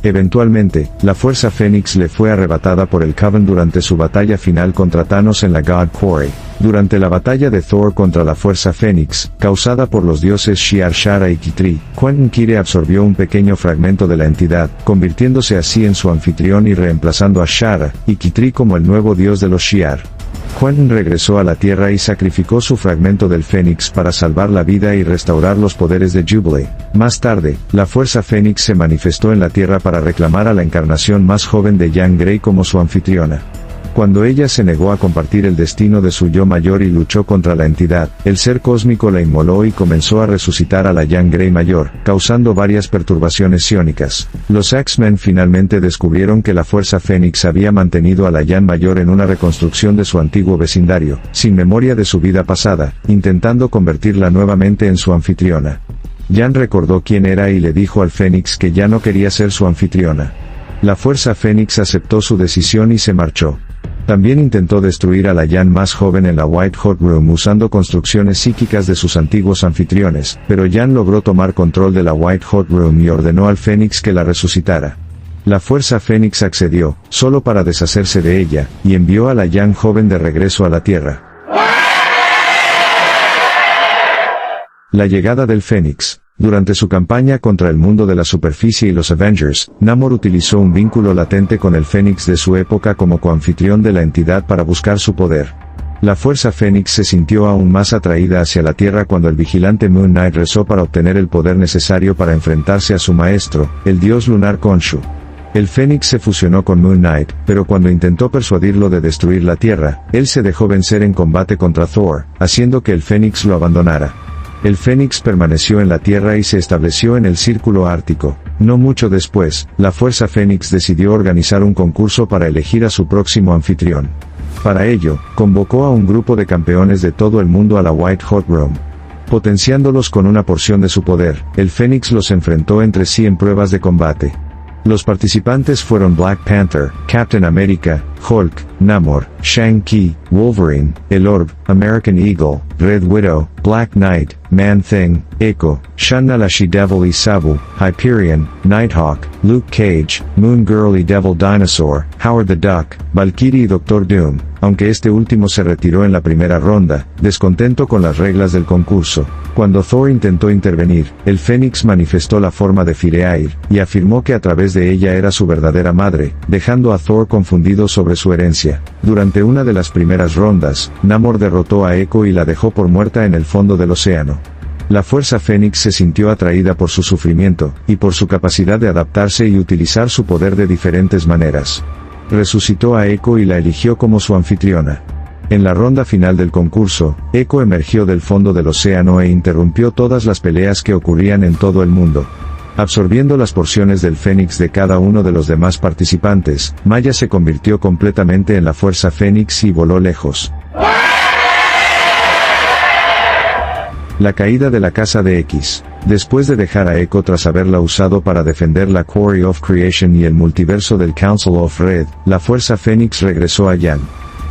Speaker 1: Eventualmente, la Fuerza Fénix le fue arrebatada por el Coven durante su batalla final contra Thanos en la God Quarry. Durante la batalla de Thor contra la Fuerza Fénix, causada por los dioses Shi'ar, Shara y Kitri, Quentin Quire absorbió un pequeño fragmento de la entidad, convirtiéndose así en su anfitrión y reemplazando a Shara y Kitri como el nuevo dios de los Shi'ar. Quentin regresó a la Tierra y sacrificó su fragmento del Fénix para salvar la vida y restaurar los poderes de Jubilee. Más tarde, la Fuerza Fénix se manifestó en la Tierra para reclamar a la encarnación más joven de Jean Grey como su anfitriona. Cuando ella se negó a compartir el destino de su yo mayor y luchó contra la entidad, el ser cósmico la inmoló y comenzó a resucitar a la Jean Grey mayor, causando varias perturbaciones psiónicas. Los X-Men finalmente descubrieron que la Fuerza Fénix había mantenido a la Jean mayor en una reconstrucción de su antiguo vecindario, sin memoria de su vida pasada, intentando convertirla nuevamente en su anfitriona. Jean recordó quién era y le dijo al Fénix que ya no quería ser su anfitriona. La Fuerza Fénix aceptó su decisión y se marchó. También intentó destruir a la Jean más joven en la White Hot Room usando construcciones psíquicas de sus antiguos anfitriones, pero Jean logró tomar control de la White Hot Room y ordenó al Fénix que la resucitara. La Fuerza Fénix accedió, solo para deshacerse de ella, y envió a la Jean joven de regreso a la Tierra. La llegada del Fénix. Durante su campaña contra el mundo de la superficie y los Avengers, Namor utilizó un vínculo latente con el Fénix de su época como coanfitrión de la entidad para buscar su poder. La Fuerza Fénix se sintió aún más atraída hacia la Tierra cuando el vigilante Moon Knight rezó para obtener el poder necesario para enfrentarse a su maestro, el dios lunar Khonshu. El Fénix se fusionó con Moon Knight, pero cuando intentó persuadirlo de destruir la Tierra, él se dejó vencer en combate contra Thor, haciendo que el Fénix lo abandonara. El Fénix permaneció en la Tierra y se estableció en el Círculo Ártico. No mucho después, la Fuerza Fénix decidió organizar un concurso para elegir a su próximo anfitrión. Para ello, convocó a un grupo de campeones de todo el mundo a la White Hot Room. Potenciándolos con una porción de su poder, el Fénix los enfrentó entre sí en pruebas de combate. Los participantes fueron Black Panther, Captain America, Hulk, Namor, Shang-Chi, Wolverine, El Orb, American Eagle, Red Widow, Black Knight, Man-Thing, Echo, Shun-Li la She-Devil y Sabu, Hyperion, Nighthawk, Luke Cage, Moon Girl y Devil Dinosaur, Howard the Duck, Valkyrie y Doctor Doom, aunque este último se retiró en la primera ronda, descontento con las reglas del concurso. Cuando Thor intentó intervenir, el Fénix manifestó la forma de Fireair, y afirmó que a través de ella era su verdadera madre, dejando a Thor confundido sobre su herencia. Durante una de las primeras rondas, Namor derrotó a Echo y la dejó por muerta en el fondo del océano. La Fuerza Fénix se sintió atraída por su sufrimiento, y por su capacidad de adaptarse y utilizar su poder de diferentes maneras. Resucitó a Echo y la eligió como su anfitriona. En la ronda final del concurso, Echo emergió del fondo del océano e interrumpió todas las peleas que ocurrían en todo el mundo. Absorbiendo las porciones del Fénix de cada uno de los demás participantes, Maya se convirtió completamente en la Fuerza Fénix y voló lejos. La caída de la Casa de X. Después de dejar a Echo tras haberla usado para defender la Quarry of Creation y el multiverso del Council of Red, la Fuerza Fénix regresó a Jan.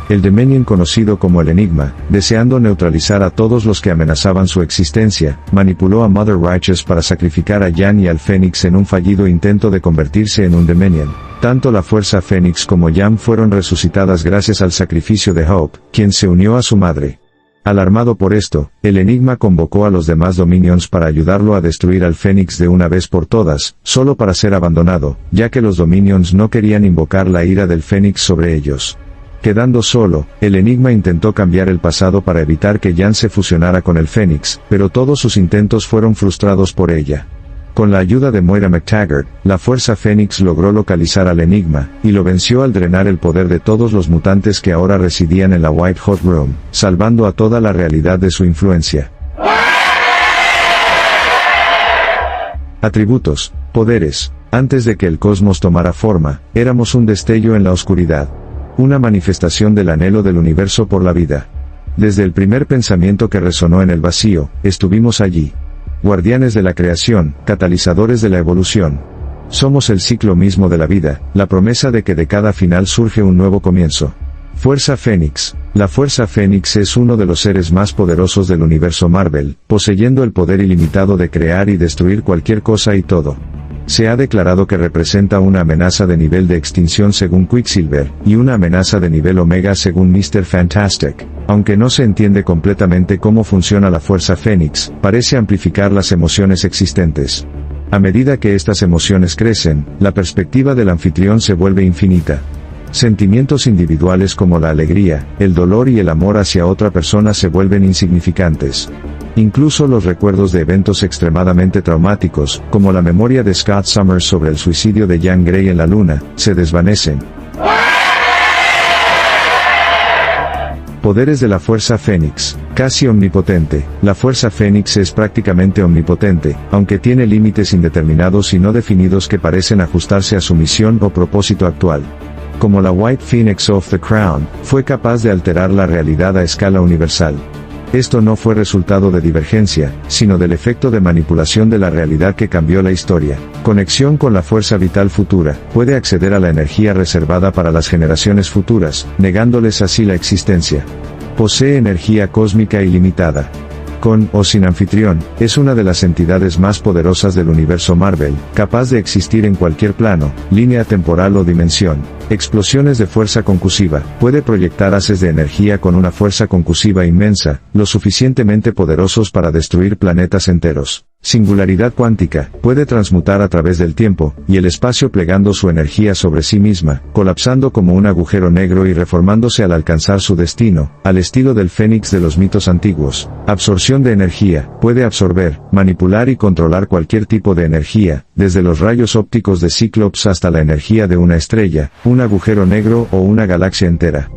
Speaker 1: El Dominion conocido como el Enigma, deseando neutralizar a todos los que amenazaban su existencia, manipuló a Mother Righteous para sacrificar a Jan y al Fénix en un fallido intento de convertirse en un Dominion. Tanto la Fuerza Fénix como Jan fueron resucitadas gracias al sacrificio de Hope, quien se unió a su madre. Alarmado por esto, el Enigma convocó a los demás Dominions para ayudarlo a destruir al Fénix de una vez por todas, solo para ser abandonado, ya que los Dominions no querían invocar la ira del Fénix sobre ellos. Quedando solo, el Enigma intentó cambiar el pasado para evitar que Jan se fusionara con el Fénix, pero todos sus intentos fueron frustrados por ella. Con la ayuda de Moira MacTaggert, la Fuerza Fénix logró localizar al Enigma, y lo venció al drenar el poder de todos los mutantes que ahora residían en la White Hot Room, salvando a toda la realidad de su influencia. Atributos, poderes. Antes de que el cosmos tomara forma, éramos un destello en la oscuridad. Una manifestación del anhelo del universo por la vida. Desde el primer pensamiento que resonó en el vacío, estuvimos allí. Guardianes de la creación, catalizadores de la evolución. Somos el ciclo mismo de la vida, la promesa de que de cada final surge un nuevo comienzo. Fuerza Fénix. La Fuerza Fénix es uno de los seres más poderosos del universo Marvel, poseyendo el poder ilimitado de crear y destruir cualquier cosa y todo. Se ha declarado que representa una amenaza de nivel de extinción según Quicksilver, y una amenaza de nivel Omega según Mr. Fantastic. Aunque no se entiende completamente cómo funciona la Fuerza Fénix, parece amplificar las emociones existentes. A medida que estas emociones crecen, la perspectiva del anfitrión se vuelve infinita. Sentimientos individuales como la alegría, el dolor y el amor hacia otra persona se vuelven insignificantes. Incluso los recuerdos de eventos extremadamente traumáticos, como la memoria de Scott Summers sobre el suicidio de Jean Grey en la Luna, se desvanecen. Poderes de la Fuerza Fénix. Casi omnipotente. La Fuerza Fénix es prácticamente omnipotente, aunque tiene límites indeterminados y no definidos que parecen ajustarse a su misión o propósito actual. Como la White Phoenix of the Crown, fue capaz de alterar la realidad a escala universal. Esto no fue resultado de divergencia, sino del efecto de manipulación de la realidad que cambió la historia. Conexión con la fuerza vital futura, puede acceder a la energía reservada para las generaciones futuras, negándoles así la existencia. Posee energía cósmica ilimitada. Con o sin anfitrión, es una de las entidades más poderosas del universo Marvel, capaz de existir en cualquier plano, línea temporal o dimensión. Explosiones de fuerza concusiva, puede proyectar haces de energía con una fuerza concusiva inmensa, lo suficientemente poderosos para destruir planetas enteros. Singularidad cuántica, puede transmutar a través del tiempo y el espacio plegando su energía sobre sí misma, colapsando como un agujero negro y reformándose al alcanzar su destino, al estilo del Fénix de los mitos antiguos. Absorción de energía, puede absorber, manipular y controlar cualquier tipo de energía, desde los rayos ópticos de Cíclops hasta la energía de una estrella, un agujero negro o una galaxia entera.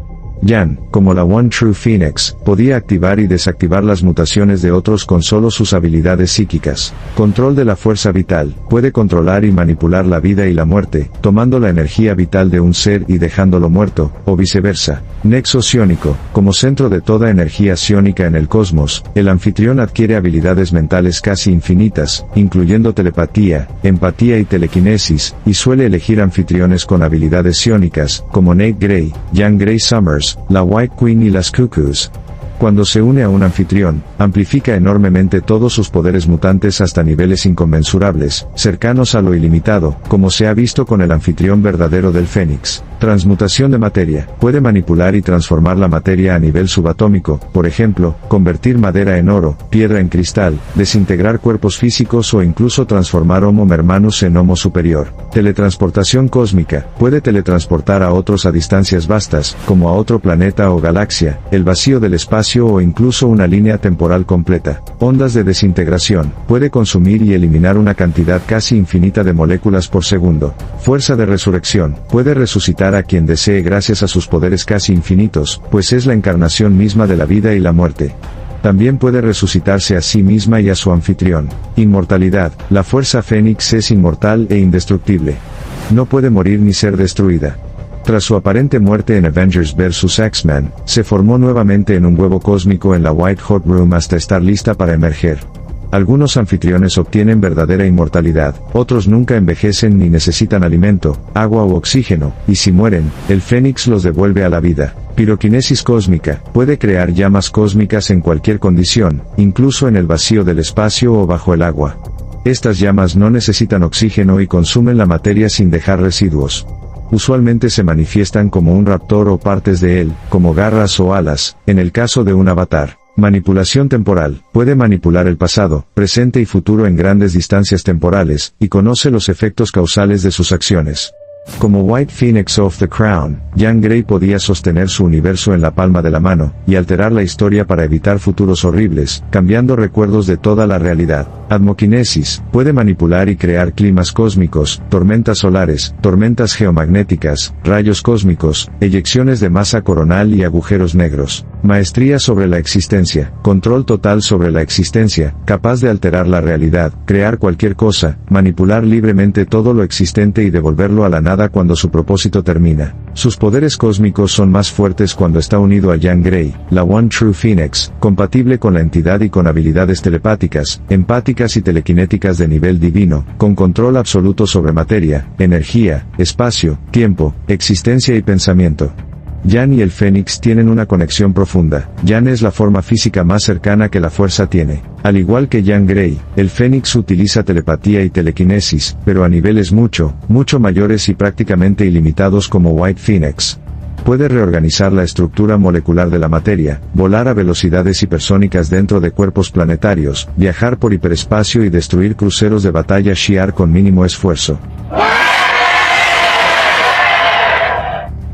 Speaker 1: Jan, como la One True Phoenix, podía activar y desactivar las mutaciones de otros con solo sus habilidades psíquicas. Control de la fuerza vital, puede controlar y manipular la vida y la muerte, tomando la energía vital de un ser y dejándolo muerto, o viceversa. Nexo psiónico, como centro de toda energía psiónica en el cosmos, el anfitrión adquiere habilidades mentales casi infinitas, incluyendo telepatía, empatía y telequinesis, y suele elegir anfitriones con habilidades psiónicas, como Nate Grey, Jean Grey Summers, la White Queen y las Cuckoos. Cuando se une a un anfitrión, amplifica enormemente todos sus poderes mutantes hasta niveles inconmensurables, cercanos a lo ilimitado, como se ha visto con el anfitrión verdadero del Fénix. Transmutación de materia, puede manipular y transformar la materia a nivel subatómico, por ejemplo, convertir madera en oro, piedra en cristal, desintegrar cuerpos físicos o incluso transformar Homo Mermanus en Homo superior. Teletransportación cósmica, puede teletransportar a otros a distancias vastas, como a otro planeta o galaxia, el vacío del espacio o incluso una línea temporal completa. Ondas de desintegración, puede consumir y eliminar una cantidad casi infinita de moléculas por segundo. Fuerza de resurrección, puede resucitar a quien desee gracias a sus poderes casi infinitos, pues es la encarnación misma de la vida y la muerte. También puede resucitarse a sí misma y a su anfitrión. Inmortalidad, la Fuerza Fénix es inmortal e indestructible. No puede morir ni ser destruida. Tras su aparente muerte en Avengers vs. X-Men, se formó nuevamente en un huevo cósmico en la White Hot Room hasta estar lista para emerger. Algunos anfitriones obtienen verdadera inmortalidad, otros nunca envejecen ni necesitan alimento, agua u oxígeno, y si mueren, el fénix los devuelve a la vida. Piroquinesis cósmica, puede crear llamas cósmicas en cualquier condición, incluso en el vacío del espacio o bajo el agua. Estas llamas no necesitan oxígeno y consumen la materia sin dejar residuos. Usualmente se manifiestan como un raptor o partes de él, como garras o alas, en el caso de un avatar. Manipulación temporal, puede manipular el pasado, presente y futuro en grandes distancias temporales, y conoce los efectos causales de sus acciones. Como White Phoenix of the Crown, Jean Grey podía sostener su universo en la palma de la mano, y alterar la historia para evitar futuros horribles, cambiando recuerdos de toda la realidad. Admoquinesis, puede manipular y crear climas cósmicos, tormentas solares, tormentas geomagnéticas, rayos cósmicos, eyecciones de masa coronal y agujeros negros. Maestría sobre la existencia, control total sobre la existencia, capaz de alterar la realidad, crear cualquier cosa, manipular libremente todo lo existente y devolverlo a la nada cuando su propósito termina. Sus poderes cósmicos son más fuertes cuando está unido a Jean Grey, la One True Phoenix, compatible con la entidad y con habilidades telepáticas, empáticas y telequinéticas de nivel divino, con control absoluto sobre materia, energía, espacio, tiempo, existencia y pensamiento. Jean y el Fénix tienen una conexión profunda. Jean es la forma física más cercana que la fuerza tiene. Al igual que Jean Grey, el Fénix utiliza telepatía y telequinesis, pero a niveles mucho mayores y prácticamente ilimitados como White Phoenix. Puede reorganizar la estructura molecular de la materia, volar a velocidades hipersónicas dentro de cuerpos planetarios, viajar por hiperespacio y destruir cruceros de batalla Shi'ar con mínimo esfuerzo.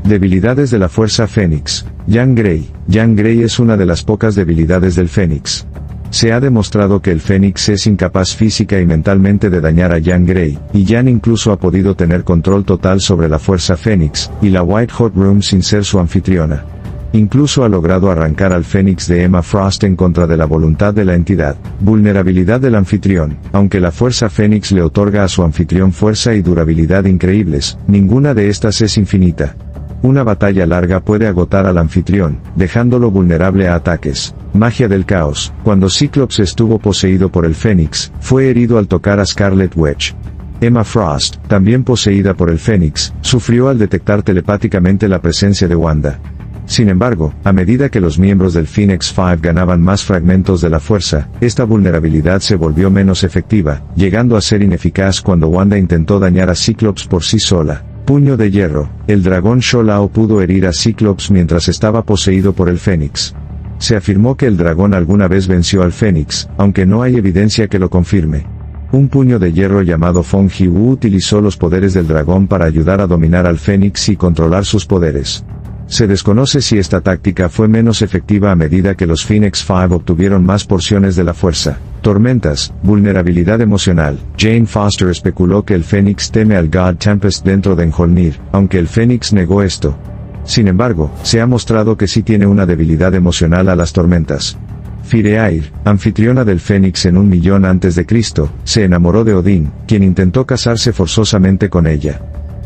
Speaker 1: Debilidades de la fuerza Fénix. Jean Grey. Jean Grey es una de las pocas debilidades del Fénix. Se ha demostrado que el Fénix es incapaz física y mentalmente de dañar a Jean Grey, y Jean incluso ha podido tener control total sobre la fuerza Fénix, y la White Hot Room sin ser su anfitriona. Incluso ha logrado arrancar al Fénix de Emma Frost en contra de la voluntad de la entidad. Vulnerabilidad del anfitrión. Aunque la fuerza Fénix le otorga a su anfitrión fuerza y durabilidad increíbles, ninguna de estas es infinita. Una batalla larga puede agotar al anfitrión, dejándolo vulnerable a ataques. Magia del caos. Cuando Cyclops estuvo poseído por el Fénix, fue herido al tocar a Scarlet Witch. Emma Frost, también poseída por el Fénix, sufrió al detectar telepáticamente la presencia de Wanda. Sin embargo, a medida que los miembros del Phoenix Five ganaban más fragmentos de la fuerza, esta vulnerabilidad se volvió menos efectiva, llegando a ser ineficaz cuando Wanda intentó dañar a Cyclops por sí sola. Puño de hierro. El dragón Sholao pudo herir a Cyclops mientras estaba poseído por el Fénix. Se afirmó que el dragón alguna vez venció al Fénix, aunque no hay evidencia que lo confirme. Un puño de hierro llamado Fong Ji-woo utilizó los poderes del dragón para ayudar a dominar al Fénix y controlar sus poderes. Se desconoce si esta táctica fue menos efectiva a medida que los Phoenix Five obtuvieron más porciones de la fuerza. Tormentas, vulnerabilidad emocional. Jane Foster especuló que el Fénix teme al God Tempest dentro de Mjolnir, aunque el Fénix negó esto. Sin embargo, se ha mostrado que sí tiene una debilidad emocional a las tormentas. Fireair, anfitriona del Fénix en 1.000.000 a.C., se enamoró de Odín, quien intentó casarse forzosamente con ella.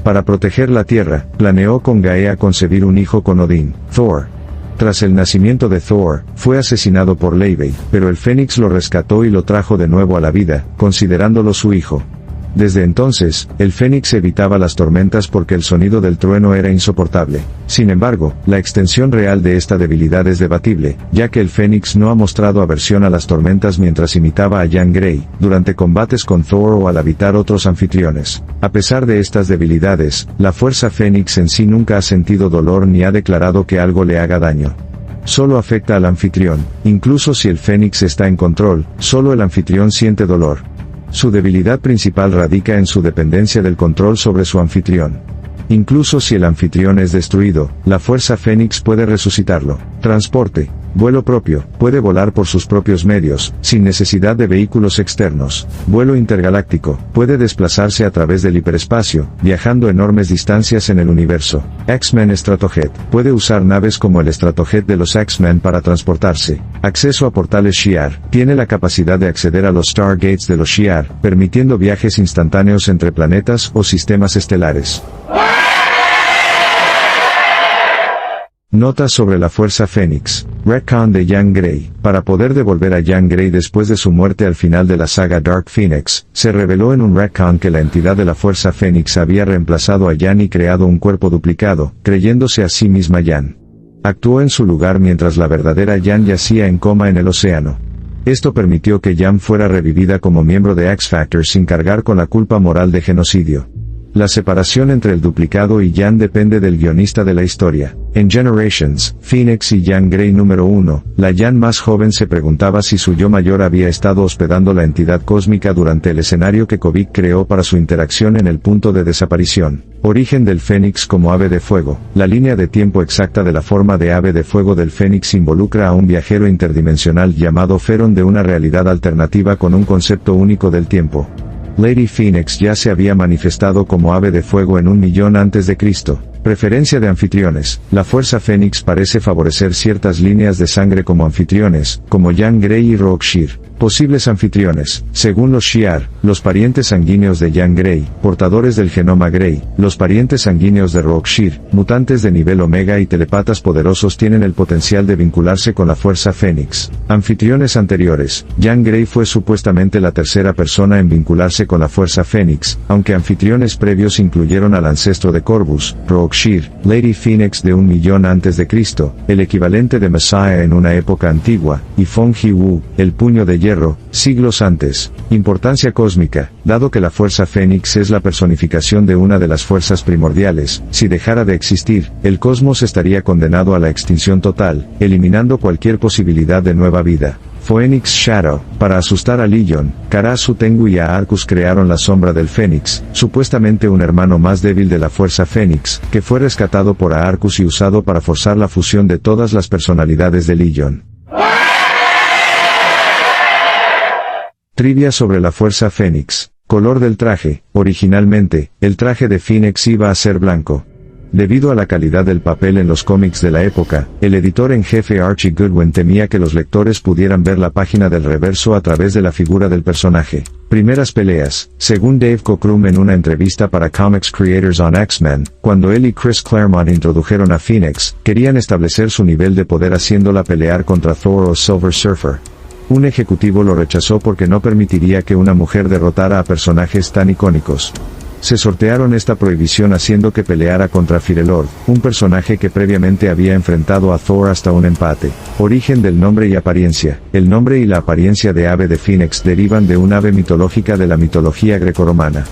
Speaker 1: Para proteger la tierra, planeó con Gaea concebir un hijo con Odín, Thor. Tras el nacimiento de Thor, fue asesinado por Laufey, pero el Fénix lo rescató y lo trajo de nuevo a la vida, considerándolo su hijo. Desde entonces, el Fénix evitaba las tormentas porque el sonido del trueno era insoportable. Sin embargo, la extensión real de esta debilidad es debatible, ya que el Fénix no ha mostrado aversión a las tormentas mientras imitaba a Jean Grey, durante combates con Thor o al habitar otros anfitriones. A pesar de estas debilidades, la fuerza Fénix en sí nunca ha sentido dolor ni ha declarado que algo le haga daño. Solo afecta al anfitrión. Incluso si el Fénix está en control, solo el anfitrión siente dolor. Su debilidad principal radica en su dependencia del control sobre su anfitrión. Incluso si el anfitrión es destruido, la fuerza Fénix puede resucitarlo. Transporte. Vuelo propio. Puede volar por sus propios medios, sin necesidad de vehículos externos. Vuelo intergaláctico. Puede desplazarse a través del hiperespacio, viajando enormes distancias en el universo. X-Men Stratojet. Puede usar naves como el Stratojet de los X-Men para transportarse. Acceso a portales Shi'ar. Tiene la capacidad de acceder a los Stargates de los Shi'ar, permitiendo viajes instantáneos entre planetas o sistemas estelares. Notas sobre la Fuerza Fénix. Retcon de Jean Grey. Para poder devolver a Jean Grey después de su muerte al final de la saga Dark Phoenix, se reveló en un retcon que la entidad de la Fuerza Fénix había reemplazado a Jean y creado un cuerpo duplicado, creyéndose a sí misma Jean. Actuó en su lugar mientras la verdadera Jean yacía en coma en el océano. Esto permitió que Jean fuera revivida como miembro de X-Factor sin cargar con la culpa moral de genocidio. La separación entre el duplicado y Jean depende del guionista de la historia. En Generations, Phoenix y Jean Grey número 1, la Jean más joven se preguntaba si su yo mayor había estado hospedando la entidad cósmica durante el escenario que Kobik creó para su interacción en el punto de desaparición. Origen del Fénix como ave de fuego. La línea de tiempo exacta de la forma de ave de fuego del Fénix involucra a un viajero interdimensional llamado Feron de una realidad alternativa con un concepto único del tiempo. Lady Phoenix ya se había manifestado como ave de fuego en 1.000.000 a.C. Preferencia de anfitriones. La Fuerza Fénix parece favorecer ciertas líneas de sangre como anfitriones, como Jean Grey y Rogue-Shir. Posibles anfitriones. Según los Shi'ar, los parientes sanguíneos de Jean Grey, portadores del genoma Grey, los parientes sanguíneos de Rogue-Shir, mutantes de nivel Omega y telepatas poderosos tienen el potencial de vincularse con la Fuerza Fénix. Anfitriones anteriores. Jean Grey fue supuestamente la tercera persona en vincularse con la Fuerza Fénix, aunque anfitriones previos incluyeron al ancestro de Corvus, Rogue-Shir, Lady Phoenix de 1.000.000 a.C., el equivalente de Messiah en una época antigua, y Feng He-Wu, el puño de hierro, siglos antes. Importancia cósmica. Dado que la Fuerza Fénix es la personificación de una de las fuerzas primordiales, si dejara de existir, el cosmos estaría condenado a la extinción total, eliminando cualquier posibilidad de nueva vida. Phoenix Shadow. Para asustar a Legion, Karasu Tengu y a Arcus crearon la sombra del Fénix, supuestamente un hermano más débil de la Fuerza Fénix, que fue rescatado por Arcus y usado para forzar la fusión de todas las personalidades de Legion. Trivia sobre la Fuerza Fénix. Color del traje. Originalmente, el traje de Phoenix iba a ser blanco. Debido a la calidad del papel en los cómics de la época, el editor en jefe Archie Goodwin temía que los lectores pudieran ver la página del reverso a través de la figura del personaje. Primeras peleas. Según Dave Cockrum en una entrevista para Comics Creators on X-Men, cuando él y Chris Claremont introdujeron a Phoenix, querían establecer su nivel de poder haciéndola pelear contra Thor o Silver Surfer. Un ejecutivo lo rechazó porque no permitiría que una mujer derrotara a personajes tan icónicos. Se sortearon esta prohibición haciendo que peleara contra Firelord, un personaje que previamente había enfrentado a Thor hasta un empate. Origen del nombre y apariencia. El nombre y la apariencia de ave de Phoenix derivan de un ave mitológica de la mitología grecorromana.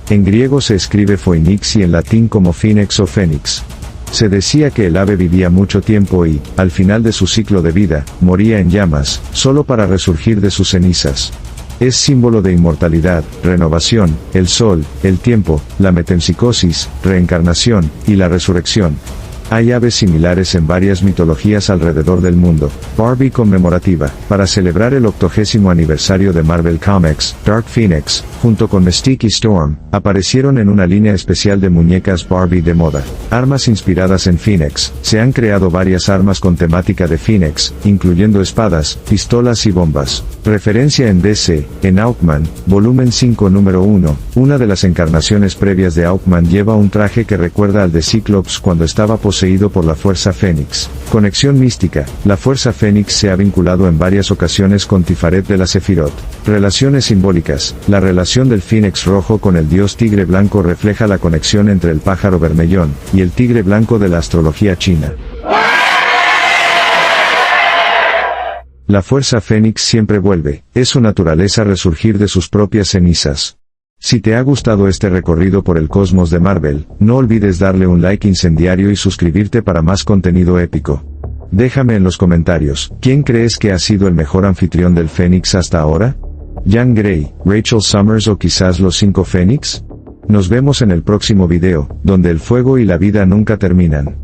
Speaker 1: En griego se escribe Phoenix y en latín como Phoenix o Fénix. Se decía que el ave vivía mucho tiempo y, al final de su ciclo de vida, moría en llamas, solo para resurgir de sus cenizas. Es símbolo de inmortalidad, renovación, el sol, el tiempo, la metempsicosis, reencarnación, y la resurrección. Hay aves similares en varias mitologías alrededor del mundo. Barbie conmemorativa. Para celebrar el 80º aniversario de Marvel Comics, Dark Phoenix, junto con Mystique y Storm, aparecieron en una línea especial de muñecas Barbie de moda. Armas inspiradas en Phoenix. Se han creado varias armas con temática de Phoenix, incluyendo espadas, pistolas y bombas. Referencia en DC, en Hawkman, volumen 5 número 1, una de las encarnaciones previas de Hawkman lleva un traje que recuerda al de Cyclops cuando estaba poseído por la Fuerza Fénix. Conexión mística. La Fuerza Fénix se ha vinculado en varias ocasiones con Tifaret de la Sefirot. Relaciones simbólicas. La relación del Phoenix rojo con el dios tigre blanco refleja la conexión entre el pájaro vermellón y el tigre blanco de la astrología china. La Fuerza Fénix siempre vuelve, es su naturaleza resurgir de sus propias cenizas. Si te ha gustado este recorrido por el cosmos de Marvel, no olvides darle un like incendiario y suscribirte para más contenido épico. Déjame en los comentarios, ¿quién crees que ha sido el mejor anfitrión del Fénix hasta ahora? ¿Jean Grey, Rachel Summers o quizás los 5 Fénix? Nos vemos en el próximo video, donde el fuego y la vida nunca terminan.